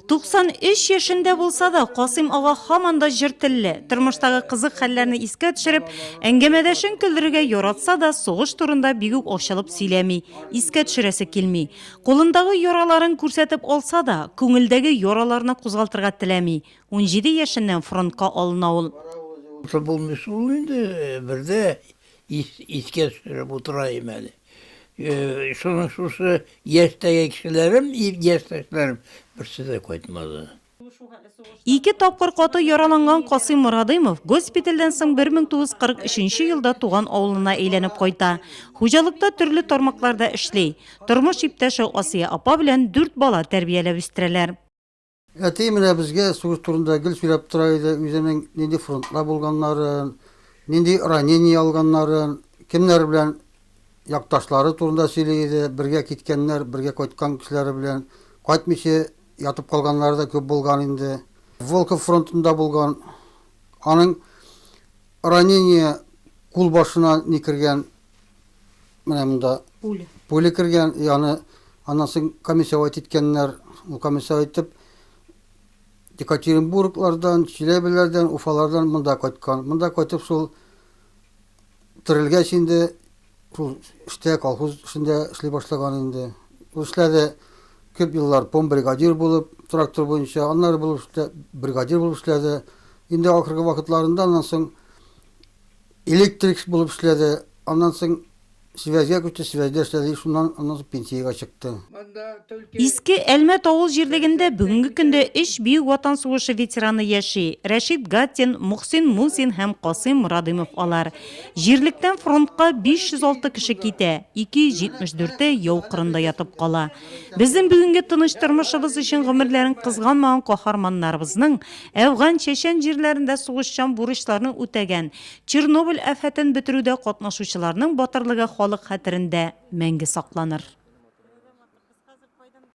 93 yaşında bulsa da Qasım ağa hamanda jirtilli. Turmushdagi qiziq hallarni esga tushirib, әңгәмәдәшен күлдерергә яратса да, сугыш турында бик үк ачылып сөйләми, esga төшерәсе килми. Кулындагы яраларын күрсәтеп алса да, күңелдәге яраларны кузгалтырга теләми. 17 яшеннән фронтка алына ул. Bulmuş olunca bir de iske sürüp oturayım hele. Şunun şusu yaştaki kişilerim, yaştaşlarım birisi de koymadı. Ике тапкыр каты яраланган Qasım Muradimov госпитальдән соң 1943 елда туган авылына әйләнеп кайта. Хуҗалыкта төрле тармакларда эшли. Тормыш иптәше Асия апа белән 4 бала тәрбияләп үстерәләр. Әтейменә безгә сугыш турында гел сөйләп тора иде, үзенең нинди фронтта булганнарын, нинди ранение алганнарын, кемнәр белән якташлары турында сөйли иде, бергә киткәннәр, бергә кайткан кешеләре белән, кайтмыйча ятып калганнары да күп булган инде. Волков фронтында булган, аның ранение кул башына ни кергән, менә монда пуля кергән, яны аннан соң комиссия иткәннәр, ул комиссия итеп Екатеринбурглардан, Чиләбеләрдән, Уфалардан монда кайткан. Монда кайтып шул терелгәч инде, шул эштә колхоз эшендә эшли башлаган инде. Ул эшләде күп еллар помбригадир булып, трактор буенча, аннары булып бригадир булып эшләде. Инде ахыргы вакытларында аннан соң электрик булып эшләде. Аннан соң связьгә күчте, связьдә эшләде, шуннан аннан соң пенсиягә чыкты. Иске Әлмәт авыл җирлегендә бүгенге көндә 3 бөек ватан сугышы ветераны яши. Рәшид Гатин, Мухсин Мусин һәм Qasım Muradimov алар. Җирлектән фронтка 506 кеше китә, 274-те яу кырында ятып кала. Безнең бүгенге тыныч тормышыбыз өчен гомерләрен кызганмаган каһарманнарыбызның Әфган, Чечен җирләрендә сугышчан бурычларны үтәгән, Чернобыль афәтен бетерүдә катнашучыларның батырлыгы халык хәтерендә мәңге сакланыр.